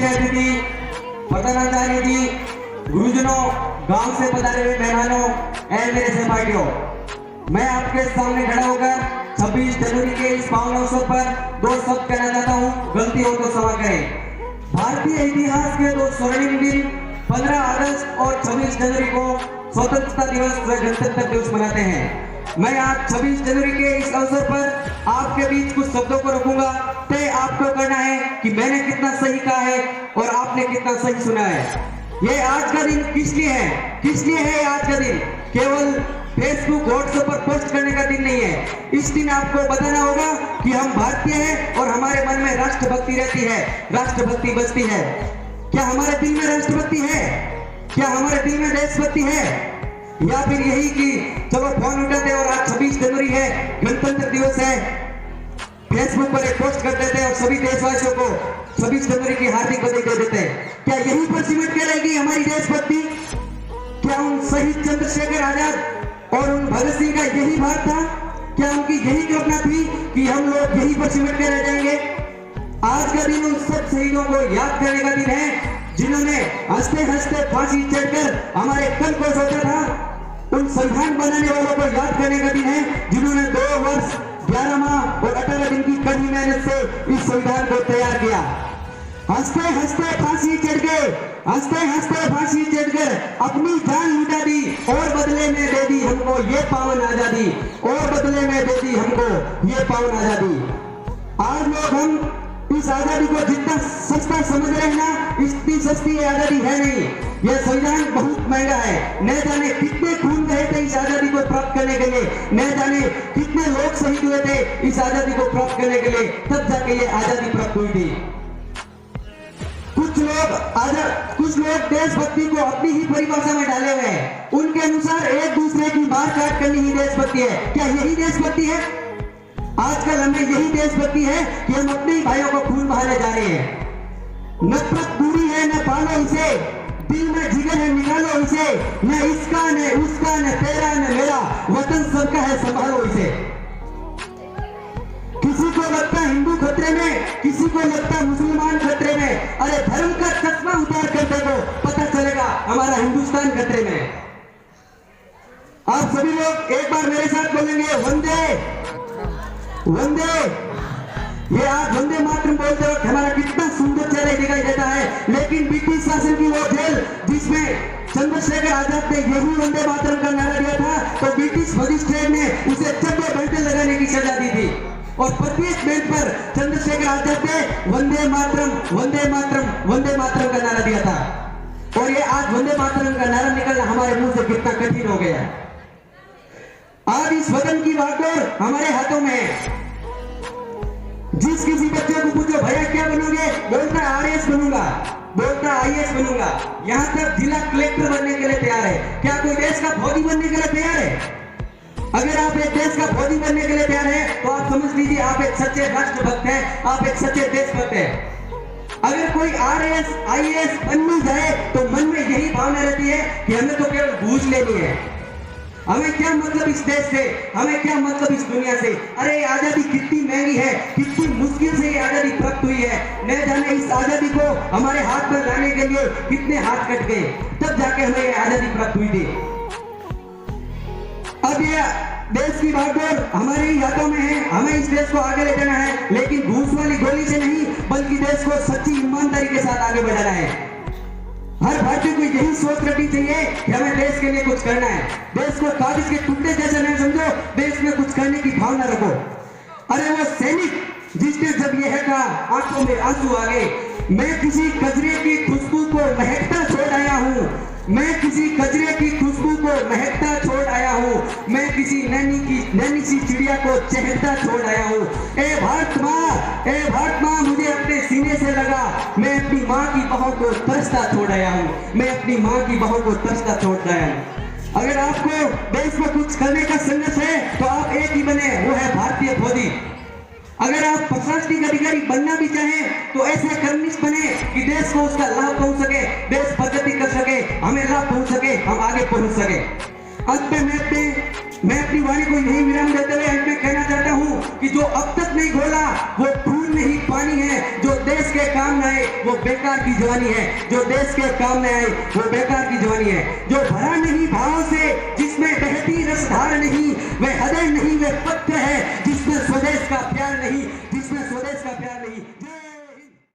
मुख्य अतिथि प्रधानाचार्य जी, गुरुजनों, गांव से पधारे हुए मेहमानों एवं मेरे सहपाठियों, मैं आपके सामने खड़ा होकर 26 जनवरी के इस पावन अवसर पर दो शब्द कहना चाहता हूँ, गलती हो तो क्षमा करें। भारतीय इतिहास के दो स्वर्णिम दिन 15 अगस्त और 26 जनवरी को स्वतंत्रता दिवस व गणतंत्र दिवस मनाते हैं। मैं आज 26 जनवरी के इस अवसर पर आपके बीच कुछ शब्दों को रखूंगा। तय आपको करना है कि मैंने कितना सही कहा है और आपने कितना सही सुना है। ये आज का दिन किस लिए है? किस लिए है आज का दिन? केवल फेसबुक, व्हाट्सएप पर पोस्ट करने का दिन नहीं है। इस दिन आपको बताना होगा कि हम भारतीय हैं और हमारे मन में राष्ट्रभक्ति रहती है, राष्ट्रभक्ति बसती है। क्या हमारे दिल में राष्ट्रभक्ति है? क्या हमारे दिल में देशभक्ति है? या फिर यही कि चलो फोन उठाते और आज 26 जनवरी है, गणतंत्र दिवस है, फेसबुक पर एक पोस्ट कर देते हैं और सभी देशवासियों को 26 जनवरी की हार्दिक बधाई दे देते हैं। क्या यही पर सिमट के रहेगी हमारी देशभक्ति? क्या उन शहीद चंद्रशेखर आजाद और उन भगत सिंह का यही भाव था? क्या उनकी यही कल्पना थी कि हम लोग यही पर सिमट के रह जाएंगे? आज का दिन उन सब शहीदों को याद करने का दिन है जिन्होंने हंसते हंसते फांसी चढ़कर हमारे कल को सोचा था। उन संविधान बनाने वालों को याद करने का दिन है जिन्होंने 2 वर्ष 11 माह और 18 दिन की कड़ी मेहनत से इस संविधान को तैयार किया। हंसते हंसते फांसी चढ़ गए, हंसते हंसते फांसी चढ़कर अपनी जान लुटा दी और बदले में दे दी हमको ये पावन आजादी, और बदले में दे दी हमको ये पावन आजादी। आज लोग हम इस आजादी को जितना सस्ता समझ रहे हैं ना, इतनी सस्ती आजादी है नहीं। यह संविधान बहुत महंगा है। न जाने कितने खून बहे थे इस आजादी को प्राप्त करने के लिए, न जाने कितने लोग शहीद हुए थे इस आजादी को प्राप्त करने के लिए, तब जाके ये आजादी प्राप्त हुई थी। कुछ लोग देशभक्ति को अपनी ही परिभाषा में डाले हुए हैं। उनके अनुसार एक दूसरे की मार काट करनी ही देशभक्ति है। क्या यही देशभक्ति है? आजकल हमें यही देशभक्ति है कि हम अपने ही भाइयों को खून बहाने जा रहे हैं। नफरत दूरी है, न पालो इसे, दिल में जिगर है निकालो इसे, न इसका न उसका न तेरा न मेरा, वतन सबका है संभालो इसे। किसी को लगता हिंदू खतरे में, किसी को लगता मुसलमान खतरे में। अरे धर्म का चश्मा उतार कर देखो, पता चलेगा हमारा हिंदुस्तान खतरे में। आप सभी लोग एक बार मेरे साथ बोलेंगे वंदे वंदे। ये आज वंदे मातरम बोलते वक्त हमारा कितना सुंदर चेहरा दिखाई देता है, लेकिन ब्रिटिश शासन की वो जेल जिसमें चंद्रशेखर आजाद ने यही वंदे मातरम का नारा दिया था, तो ब्रिटिश मजिस्ट्रेट ने उसे 14 घंटे लगाने की सजा दी थी और प्रत्येक बेंच पर चंद्रशेखर आजाद ने वंदे मातरम वंदे मातरम वंदे मातरम का नारा दिया था। और ये आज वंदे मातरम का नारा निकलना हमारे मुंह से कितना कठिन हो गया है। आज इस वतन की बागडोर हमारे हाथों में है। जिस किसी बच्चे को पूछो भैया क्या बनोगे, बोलता है आरएएस बनूंगा, बोलता है आईएएस बनूंगा, यहाँ तक जिला कलेक्टर बनने के लिए तैयार है। क्या कोई देश का फौजी बनने के लिए तैयार है? अगर आप एक देश का फौजी बनने के लिए तैयार है तो आप समझ लीजिए आप एक सच्चे राष्ट्रभक्त हैं, आप एक सच्चे देशभक्त हैं। अगर कोई आरएएस आईएएस बनने जाए तो मन में यही भावना रहती है कि हमें तो केवल घूस लेनी है, हमें क्या मतलब इस देश से, हमें क्या मतलब इस दुनिया से। अरे आजादी कितनी महंगी है, कितनी मुश्किल से ये आजादी प्राप्त हुई है। न जाने इस आजादी को हमारे हाथ में लाने के लिए कितने हाथ कट गए, तब जाके हमें ये आजादी प्राप्त हुई थी। अब ये देश की बागडोर हमारे ही हाथों में है, हमें इस देश को आगे ले जाना है, लेकिन घूस वाली गोली से नहीं, बल्कि देश को सच्ची ईमानदारी के साथ आगे बढ़ाना है। हर भारतीय को यही सोच रखनी चाहिए कि हमें देश के लिए कुछ करना है। देश को कागज के टुकड़े जैसे नहीं समझो, देश में कुछ करने की भावना रखो। अरे वो सैनिक जिसने जब यह कहा आंखों में आंसू आ गए, मैं किसी कचरे की खुशबू को महकता छोड़ आया हूँ, मैं किसी कचरे की खुशबू को महकता छोड़ आया हूँ, मैं किसी नैनी सी चिड़िया को चहकता छोड़ आया हूँ। ए भारत माँ मुझे अपने सीने से लगा, मैं अपनी माँ की बाहों को तरसता छोड़ आया हूँ, मैं अपनी माँ की बाहों को तरसता छोड़ आया हूँ। अगर आपको देश में कुछ करने का संघर्ष है तो आप एक ही बने, वो है भारतीय फौजी। अगर आप प्रशासनिक अधिकारी बनना भी चाहें तो ऐसे कर्मनिष्ठ बने कि देश को उसका लाभ पहुंच सके, देश प्रगति कर सके, हमें लाभ पहुंच सके, हम आगे पहुंच सके। अंत में मैं अपने मैं अपनी वाणी को यही विराम देते हुए अंत में कहना चाहता हूँ कि जो अब तक नहीं घोला वो खून नहीं पानी है, जो देश के काम न आए वो बेकार की जवानी है, जो देश के काम न आए वो बेकार की जवानी है, जो भरा नहीं भावों से जिसमें बहती रसधार नहीं, वे हृदय नहीं वे पत्र है जिसमें स्वदेश